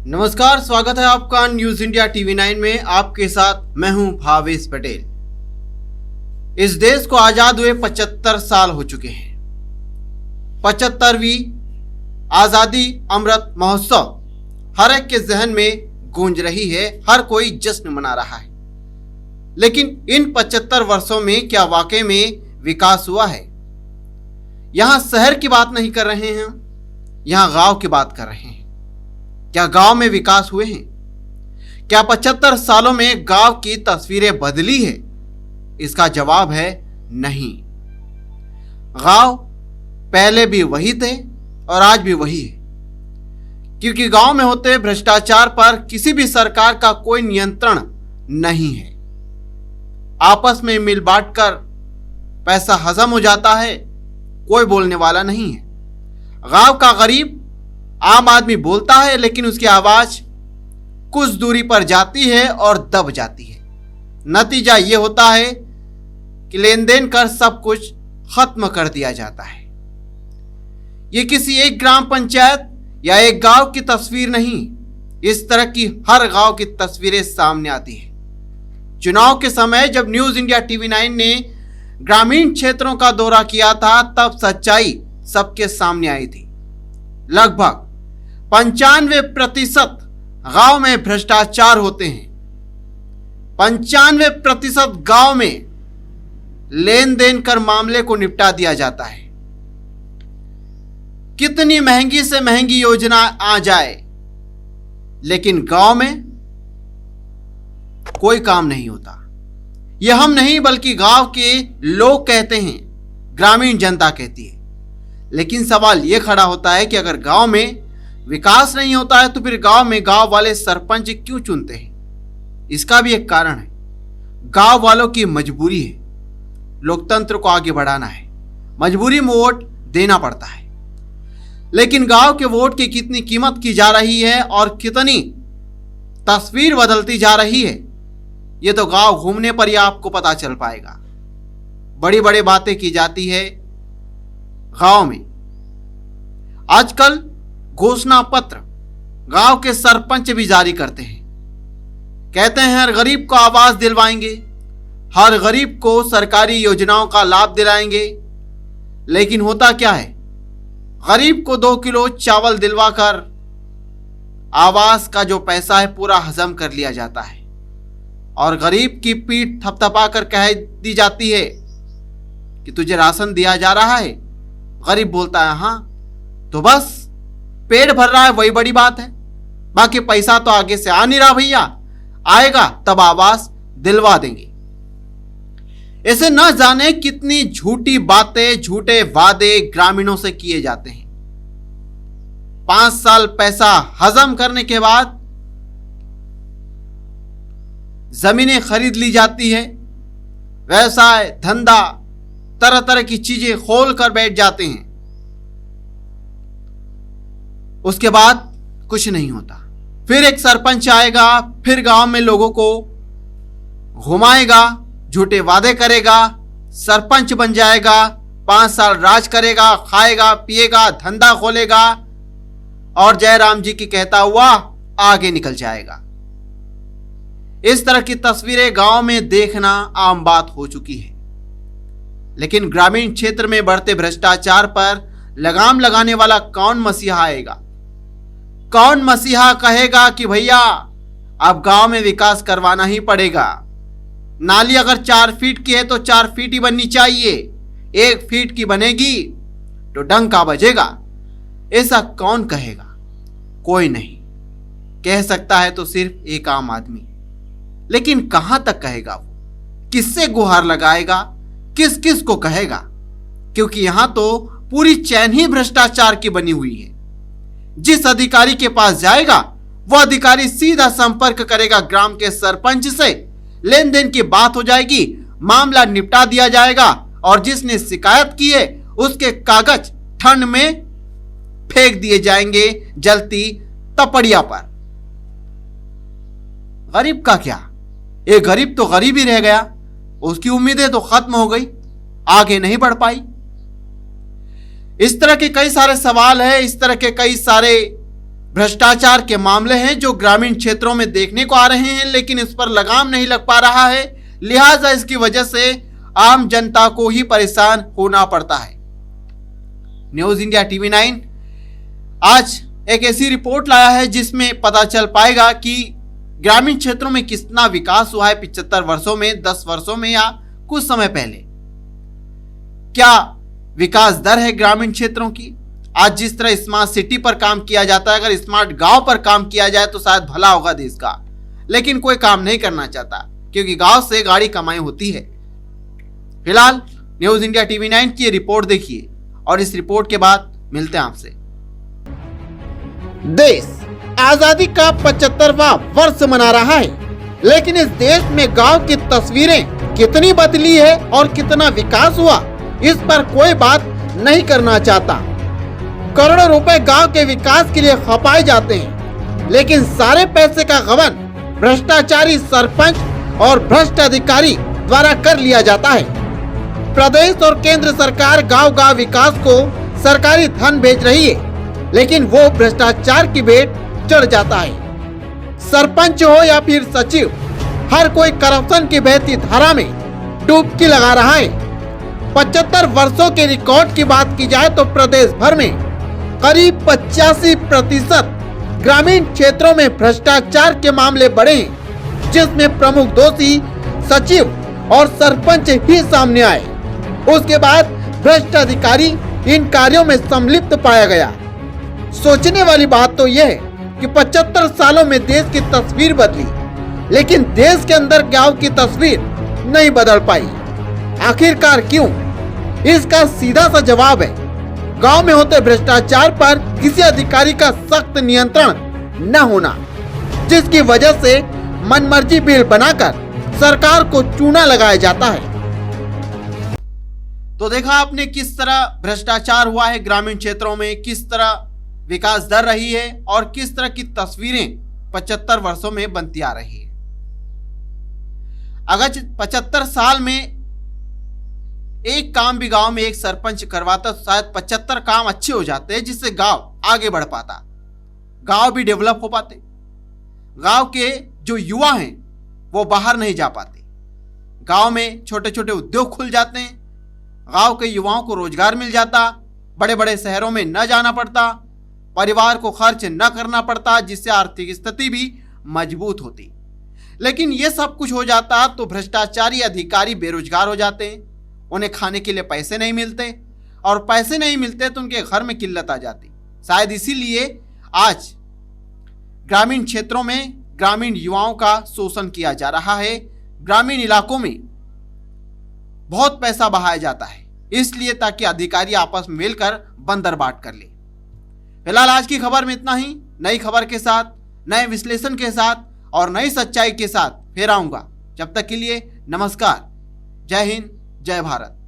नमस्कार, स्वागत है आपका न्यूज इंडिया टीवी 9 में। आपके साथ मैं हूं भावेश पटेल। इस देश को आजाद हुए 75 साल हो चुके हैं। 75वीं आजादी अमृत महोत्सव हर एक के जहन में गूंज रही है, हर कोई जश्न मना रहा है। लेकिन इन 75 वर्षों में क्या वाकई में विकास हुआ है? यहां शहर की बात नहीं कर रहे हैं, यहां गांव की बात कर रहे हैं। क्या गांव में विकास हुए हैं? क्या 75 सालों में गांव की तस्वीरें बदली है? इसका जवाब है नहीं। गांव पहले भी वही थे और आज भी वही है, क्योंकि गांव में होते भ्रष्टाचार पर किसी भी सरकार का कोई नियंत्रण नहीं है। आपस में मिल बांट कर पैसा हजम हो जाता है, कोई बोलने वाला नहीं है। गांव का गरीब आम आदमी बोलता है, लेकिन उसकी आवाज कुछ दूरी पर जाती है और दब जाती है। नतीजा यह होता है कि लेन देन कर सब कुछ खत्म कर दिया जाता है। यह किसी एक ग्राम पंचायत या एक गांव की तस्वीर नहीं, इस तरह की हर गांव की तस्वीरें सामने आती है। चुनाव के समय जब न्यूज इंडिया टीवी 9 ने ग्रामीण क्षेत्रों का दौरा किया था, तब सच्चाई सबके सामने आई थी। लगभग 95% गांव में भ्रष्टाचार होते हैं। 95% गांव में लेन देन कर मामले को निपटा दिया जाता है। कितनी महंगी से महंगी योजना आ जाए, लेकिन गांव में कोई काम नहीं होता। यह हम नहीं बल्कि गांव के लोग कहते हैं, ग्रामीण जनता कहती है। लेकिन सवाल यह खड़ा होता है कि अगर गांव में विकास नहीं होता है तो फिर गांव में गांव वाले सरपंच क्यों चुनते हैं? इसका भी एक कारण है। गांव वालों की मजबूरी है, लोकतंत्र को आगे बढ़ाना है, मजबूरी में वोट देना पड़ता है। लेकिन गांव के वोट की कितनी कीमत की जा रही है और कितनी तस्वीर बदलती जा रही है, यह तो गांव घूमने पर ही आपको पता चल पाएगा। बड़ी बड़ी बातें की जाती है गांव में। आजकल घोषणा पत्र गांव के सरपंच भी जारी करते हैं। कहते हैं हर गरीब को आवास दिलवाएंगे, हर गरीब को सरकारी योजनाओं का लाभ दिलाएंगे। लेकिन होता क्या है? गरीब को 2 किलो चावल दिलवाकर आवास का जो पैसा है पूरा हजम कर लिया जाता है और गरीब की पीठ थपथपाकर कह दी जाती है कि तुझे राशन दिया जा रहा है। गरीब बोलता है हाँ, तो बस पेट भर रहा है, वही बड़ी बात है। बाकी पैसा तो आगे से आ नहीं रहा भैया, आएगा तब आवास दिलवा देंगे। ऐसे न जाने कितनी झूठी बातें, झूठे वादे ग्रामीणों से किए जाते हैं। 5 साल पैसा हजम करने के बाद जमीनें खरीद ली जाती है, व्यवसाय धंधा तरह तरह की चीजें खोल कर बैठ जाते हैं। उसके बाद कुछ नहीं होता। फिर एक सरपंच आएगा, फिर गांव में लोगों को घुमाएगा, झूठे वादे करेगा, सरपंच बन जाएगा, 5 साल राज करेगा, खाएगा पिएगा, धंधा खोलेगा और जयराम जी की कहता हुआ आगे निकल जाएगा। इस तरह की तस्वीरें गांव में देखना आम बात हो चुकी है। लेकिन ग्रामीण क्षेत्र में बढ़ते भ्रष्टाचार पर लगाम लगाने वाला कौन मसीहा आएगा? कौन मसीहा कहेगा कि भैया अब गांव में विकास करवाना ही पड़ेगा? नाली अगर 4 फीट की है तो 4 फीट ही बननी चाहिए, 1 फीट की बनेगी तो डंका बजेगा। ऐसा कौन कहेगा? कोई नहीं कह सकता है तो सिर्फ एक आम आदमी। लेकिन कहां तक कहेगा वो? किससे गुहार लगाएगा? किस किस को कहेगा? क्योंकि यहां तो पूरी चैन ही भ्रष्टाचार की बनी हुई है। जिस अधिकारी के पास जाएगा वह अधिकारी सीधा संपर्क करेगा ग्राम के सरपंच से, लेन देन की बात हो जाएगी, मामला निपटा दिया जाएगा और जिसने शिकायत की है उसके कागज ठंड में फेंक दिए जाएंगे जलती तपड़िया पर। गरीब का क्या? एक गरीब तो गरीब ही रह गया, उसकी उम्मीदें तो खत्म हो गई, आगे नहीं बढ़ पाई। इस तरह के कई सारे सवाल हैं, इस तरह के कई सारे भ्रष्टाचार के मामले हैं जो ग्रामीण क्षेत्रों में देखने को आ रहे हैं, लेकिन इस पर लगाम नहीं लग पा रहा है। लिहाजा इसकी वजह से आम जनता को ही परेशान होना पड़ता है। न्यूज इंडिया टीवी 9 आज एक ऐसी रिपोर्ट लाया है जिसमें पता चल पाएगा कि ग्रामीण क्षेत्रों में कितना विकास हुआ है 75 वर्षों में, 10 वर्षों में या कुछ समय पहले। क्या विकास दर है ग्रामीण क्षेत्रों की? आज जिस तरह स्मार्ट सिटी पर काम किया जाता है, अगर स्मार्ट गांव पर काम किया जाए तो शायद भला होगा देश का, लेकिन कोई काम नहीं करना चाहता क्योंकि गांव से गाड़ी कमाई होती है। फिलहाल न्यूज इंडिया टीवी 9 की रिपोर्ट देखिए और इस रिपोर्ट के बाद मिलते हैं आपसे। देश आजादी का 75वां वर्ष मना रहा है, लेकिन इस देश में गांव की तस्वीरें कितनी बदली है और कितना विकास हुआ, इस पर कोई बात नहीं करना चाहता। करोड़ों रुपए गांव के विकास के लिए खपाए जाते हैं, लेकिन सारे पैसे का गबन भ्रष्टाचारी सरपंच और भ्रष्ट अधिकारी द्वारा कर लिया जाता है। प्रदेश और केंद्र सरकार गांव-गांव विकास को सरकारी धन भेज रही है, लेकिन वो भ्रष्टाचार की भेंट चढ़ जाता है। सरपंच हो या फिर सचिव, हर कोई करप्शन की बहती धारा में डुबकी लगा रहा है। 75 वर्षों के रिकॉर्ड की बात की जाए तो प्रदेश भर में करीब 85% ग्रामीण क्षेत्रों में भ्रष्टाचार के मामले बढ़े हैं, जिसमें प्रमुख दोषी सचिव और सरपंच ही सामने आए। उसके बाद भ्रष्ट अधिकारी इन कार्यों में सम्मिलित पाया गया। सोचने वाली बात तो यह है कि 75 सालों में देश की तस्वीर बदली, लेकिन देश के अंदर गांव की तस्वीर नहीं बदल पाई। आखिरकार क्यों? इसका सीधा सा जवाब है गांव में होते भ्रष्टाचार पर किसी अधिकारी का सख्त नियंत्रण न होना, जिसकी वजह से मनमर्जी बिल बनाकर सरकार को चूना लगाया जाता है। तो देखा आपने किस तरह भ्रष्टाचार हुआ है ग्रामीण क्षेत्रों में, किस तरह विकास दर रही है और किस तरह की तस्वीरें 75 वर्षों में बनती आ रही है। अगर 75 साल में एक काम भी गांव में एक सरपंच करवाता तो शायद 75 काम अच्छे हो जाते हैं, जिससे गांव आगे बढ़ पाता, गांव भी डेवलप हो पाते। गांव के जो युवा हैं वो बाहर नहीं जा पाते, गांव में छोटे छोटे उद्योग खुल जाते हैं, गांव के युवाओं को रोजगार मिल जाता, बड़े बड़े शहरों में न जाना पड़ता, परिवार को खर्च न करना पड़ता, जिससे आर्थिक स्थिति भी मजबूत होती। लेकिन ये सब कुछ हो जाता तो भ्रष्टाचारी अधिकारी बेरोजगार हो जाते हैं, उन्हें खाने के लिए पैसे नहीं मिलते, और पैसे नहीं मिलते तो उनके घर में किल्लत आ जाती। शायद इसीलिए आज ग्रामीण क्षेत्रों में ग्रामीण युवाओं का शोषण किया जा रहा है। ग्रामीण इलाकों में बहुत पैसा बहाया जाता है, इसलिए ताकि अधिकारी आपस में मिलकर बंदर बाट कर ले। फिलहाल आज की खबर में इतना ही। नई खबर के साथ, नए विश्लेषण के साथ और नई सच्चाई के साथ फिर आऊंगा। जब तक के लिए नमस्कार। जय हिंद, जय भारत।